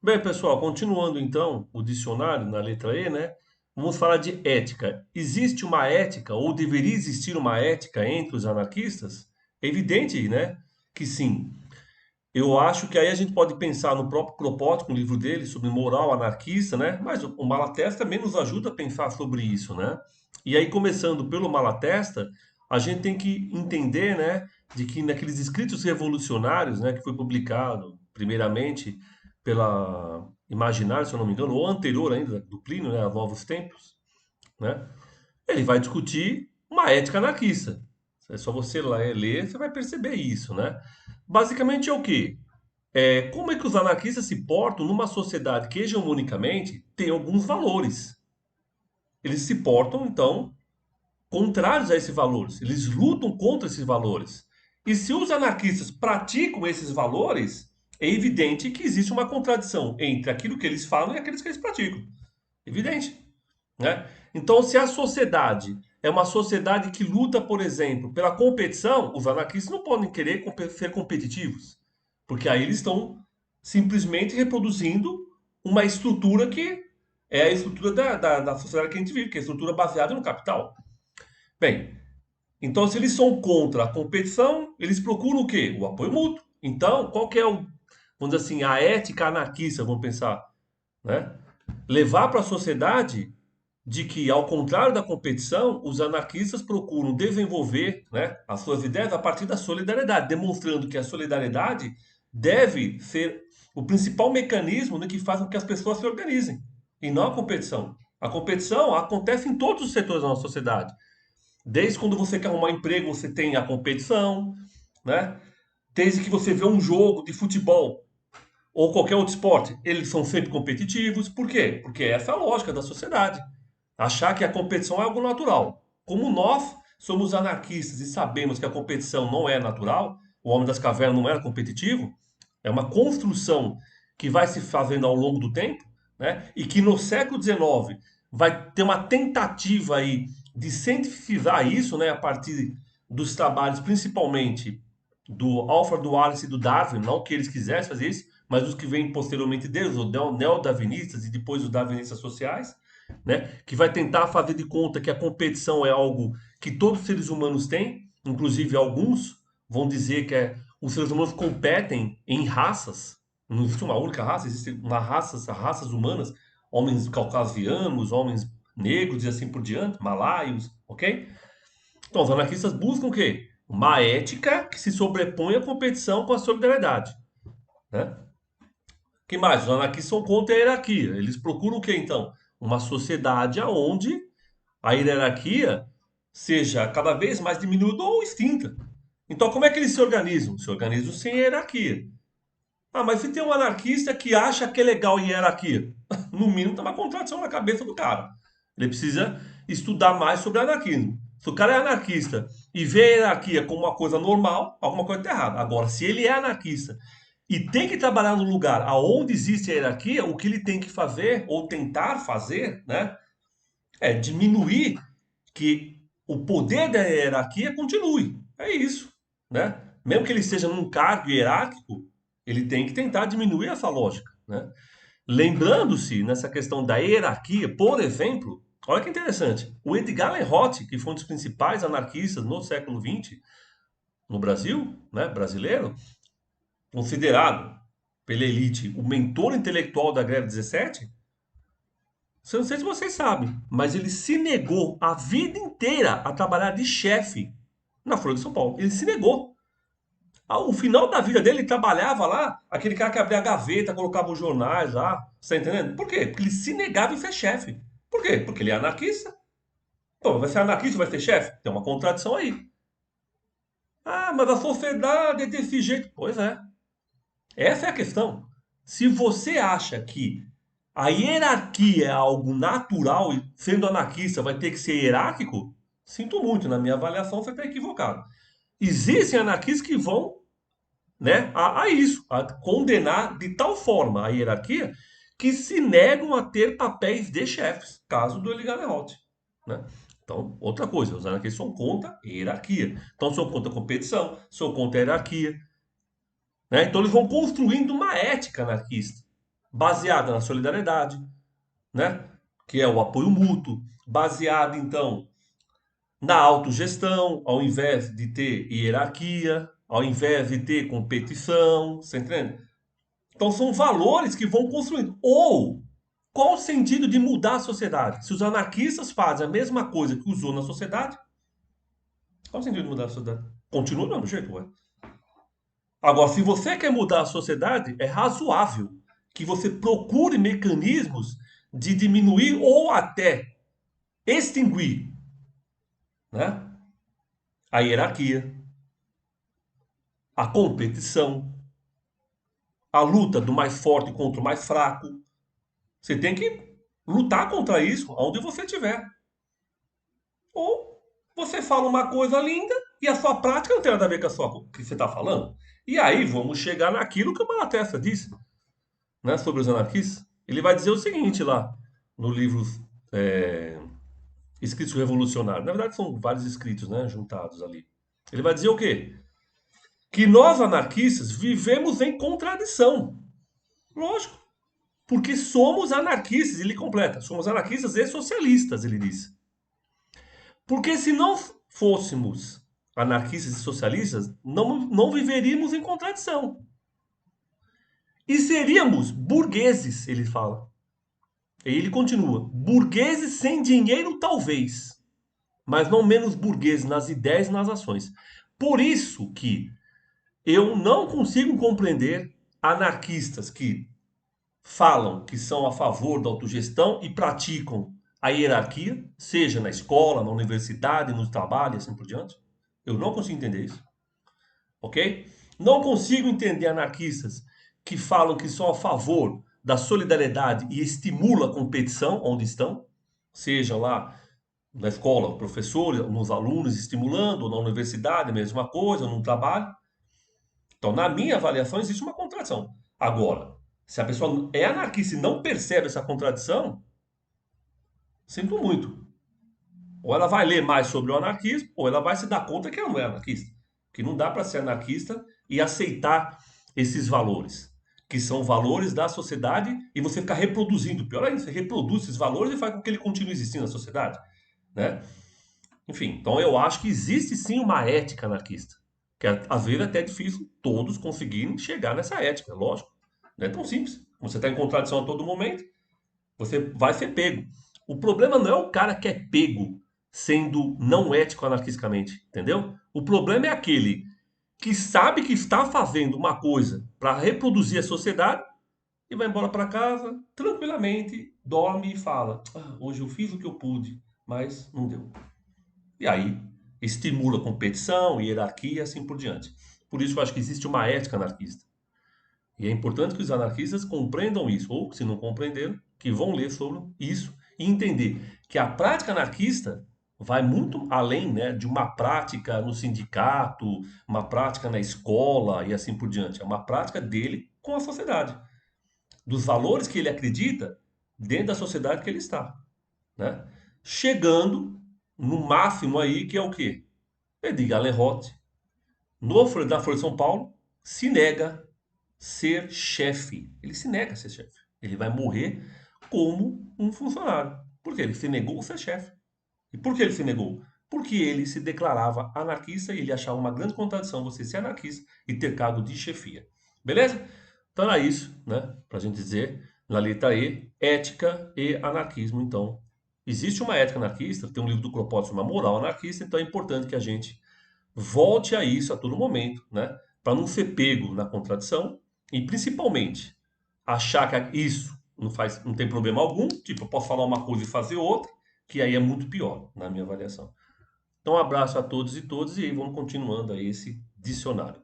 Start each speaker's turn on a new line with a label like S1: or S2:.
S1: Bem, pessoal, continuando então o dicionário na letra E, né? Vamos falar de ética. Existe uma ética, ou deveria existir uma ética entre os anarquistas? É evidente, né? Que sim. Eu acho que aí a gente pode pensar no próprio Kropotkin, o livro dele, sobre moral anarquista, né? Mas o Malatesta também nos ajuda a pensar sobre isso, né? E aí, começando pelo Malatesta, a gente tem que entender, né, de que naqueles escritos revolucionários, né, que foi publicado primeiramente pela Imaginário, se eu não me engano, ou anterior ainda, do Plínio, né, a Novos Tempos, né? Ele vai discutir uma ética anarquista. É só você ler, você vai perceber isso, né? Basicamente é o quê? Como é que os anarquistas se portam numa sociedade que hegemonicamente tem alguns valores? Eles se portam, então, contrários a esses valores. Eles lutam contra esses valores. E se os anarquistas praticam esses valores, é evidente que existe uma contradição entre aquilo que eles falam e aqueles que eles praticam. Evidente, né? Então, se a sociedade é uma sociedade que luta, por exemplo, pela competição, os anarquistas não podem querer ser competitivos, porque aí eles estão simplesmente reproduzindo uma estrutura que é a estrutura da sociedade que a gente vive, que é a estrutura baseada no capital. Bem, então se eles são contra a competição, eles procuram o quê? O apoio mútuo. Então, qual que é o, vamos dizer assim, a ética anarquista, vamos pensar, né? Levar para a sociedade de que, ao contrário da competição, os anarquistas procuram desenvolver, né, as suas ideias a partir da solidariedade, demonstrando que a solidariedade deve ser o principal mecanismo, né, que faz com que as pessoas se organizem, e não a competição. A competição acontece em todos os setores da nossa sociedade. Desde quando você quer arrumar emprego, você tem a competição, né? Desde que você vê um jogo de futebol ou qualquer outro esporte, eles são sempre competitivos. Por quê? Porque essa é a lógica da sociedade. Achar que a competição é algo natural. Como nós somos anarquistas e sabemos que a competição não é natural, o homem das cavernas não era competitivo, é uma construção que vai se fazendo ao longo do tempo, né? E que no século XIX vai ter uma tentativa aí de cientificar isso, né? A partir dos trabalhos, principalmente do Alfred Wallace e do Darwin, não que eles quisessem fazer isso, mas os que vêm posteriormente deles, os neo-darwinistas e depois os darwinistas sociais, né? Que vai tentar fazer de conta que a competição é algo que todos os seres humanos têm, inclusive alguns vão dizer que os seres humanos competem em raças. Não existe uma única raça, existem raças humanas, homens caucasianos, homens negros e assim por diante, malaios, ok? Então, os anarquistas buscam o quê? Uma ética que se sobrepõe à competição com a solidariedade, né? Que mais? Os anarquistas são contra a hierarquia. Eles procuram o quê, então? Uma sociedade onde a hierarquia seja cada vez mais diminuída ou extinta. Então, como é que eles se organizam? Se organizam sem hierarquia. Ah, mas se tem um anarquista que acha que é legal hierarquia, no mínimo tem uma contradição na cabeça do cara. Ele precisa estudar mais sobre anarquismo. Se o cara é anarquista e vê a hierarquia como uma coisa normal, alguma coisa está errada. Agora, se ele é anarquista e tem que trabalhar no lugar aonde existe a hierarquia, o que ele tem que fazer ou tentar fazer, né, é diminuir que o poder da hierarquia continue. É isso, né? Mesmo que ele esteja num cargo hierárquico, ele tem que tentar diminuir essa lógica, né? Lembrando-se nessa questão da hierarquia, por exemplo, olha que interessante, o Edgar Lerrote, que foi um dos principais anarquistas no século XX, no Brasil, né, brasileiro, considerado pela elite o mentor intelectual da greve 17, eu não sei se vocês sabem, mas ele se negou a vida inteira a trabalhar de chefe na Folha de São Paulo. Ele se negou. Ao final da vida dele, ele trabalhava lá, aquele cara que abria a gaveta, colocava os jornais lá. Você tá entendendo? Por quê? Porque ele se negava em ser chefe. Por quê? Porque ele é anarquista. Pô, vai ser anarquista, vai ser chefe? Tem uma contradição aí. Ah, mas a sociedade é desse jeito. Pois é. Essa é a questão. Se você acha que a hierarquia é algo natural e sendo anarquista vai ter que ser hierárquico, sinto muito, na minha avaliação você está equivocado. Existem anarquistas que vão, né, a isso, a condenar de tal forma a hierarquia que se negam a ter papéis de chefes, caso do Eligarde, né? Então, outra coisa, os anarquistas são contra a hierarquia. Então, são contra a competição, são contra a hierarquia, né? Então, eles vão construindo uma ética anarquista. baseada na solidariedade, né? Que é o apoio mútuo, baseada então na autogestão, ao invés de ter hierarquia, ao invés de ter competição, você entende? Então são valores que vão construindo. Ou qual o sentido de mudar a sociedade? Se os anarquistas fazem a mesma coisa que usou na sociedade, qual o sentido de mudar a sociedade? Continua do mesmo jeito, ué. Agora, se você quer mudar a sociedade, é razoável que você procure mecanismos de diminuir ou até extinguir, né, a hierarquia, a competição, a luta do mais forte contra o mais fraco. Você tem que lutar contra isso onde você estiver. Ou você fala uma coisa linda e a sua prática não tem nada a ver com a sua, que você está falando. E aí vamos chegar naquilo que o Malatesta disse, né, sobre os anarquistas. Ele vai dizer o seguinte lá no livro é, Escritos Revolucionários. Na verdade são vários escritos, né, juntados ali. Ele vai dizer o quê? Que nós anarquistas vivemos em contradição. Lógico. Porque somos anarquistas, ele completa. Somos anarquistas e socialistas, ele diz. Porque se não fôssemos anarquistas e socialistas, não viveríamos em contradição. E seríamos burgueses, ele fala. E ele continua: burgueses sem dinheiro, talvez, mas não menos burgueses nas ideias e nas ações. Por isso que eu não consigo compreender anarquistas que falam que são a favor da autogestão e praticam a hierarquia, seja na escola, na universidade, no trabalho e assim por diante. Eu não consigo entender isso, ok? Não consigo entender anarquistas que falam que são a favor da solidariedade e estimula a competição onde estão, seja lá na escola, professores, nos alunos estimulando, ou na universidade, a mesma coisa, ou no trabalho. Então, na minha avaliação, existe uma contradição. Agora, se a pessoa é anarquista e não percebe essa contradição, sinto muito. Ou ela vai ler mais sobre o anarquismo, ou ela vai se dar conta que ela não é anarquista. Que não dá para ser anarquista e aceitar esses valores, que são valores da sociedade, e você ficar reproduzindo. Pior ainda, você reproduz esses valores e faz com que ele continue existindo na sociedade, né? Enfim, então eu acho que existe sim uma ética anarquista. Que às vezes é até difícil todos conseguirem chegar nessa ética, lógico. Não é tão simples. Você está em contradição a todo momento, você vai ser pego. O problema não é o cara que é pego sendo não ético anarquisticamente, entendeu? O problema é aquele que sabe que está fazendo uma coisa para reproduzir a sociedade e vai embora para casa tranquilamente, dorme e fala: "Ah, hoje eu fiz o que eu pude, mas não deu." E aí estimula a competição, hierarquia e assim por diante. Por isso eu acho que existe uma ética anarquista. E é importante que os anarquistas compreendam isso, ou se não compreenderam, que vão ler sobre isso e entender que a prática anarquista vai muito além, né, de uma prática no sindicato, uma prática na escola e assim por diante. É uma prática dele com a sociedade, dos valores que ele acredita dentro da sociedade que ele está, né? Chegando no máximo aí que é o quê? Edgar Lerrote, na Folha de São Paulo, se nega ser chefe. Ele se nega a ser chefe. Ele vai morrer como um funcionário. Porque ele se negou a ser chefe. E por que ele se negou? Porque ele se declarava anarquista e ele achava uma grande contradição você ser anarquista e ter cargo de chefia. Beleza? Então era isso, né? Pra gente dizer, na letra E, ética e anarquismo. Então, existe uma ética anarquista, tem um livro do Kropotkin, uma moral anarquista, então é importante que a gente volte a isso a todo momento, né? Para não ser pego na contradição e principalmente achar que isso não tem problema algum, tipo, eu posso falar uma coisa e fazer outra, que aí é muito pior, na minha avaliação. Então, um abraço a todos e todas e aí vamos continuando aí esse dicionário.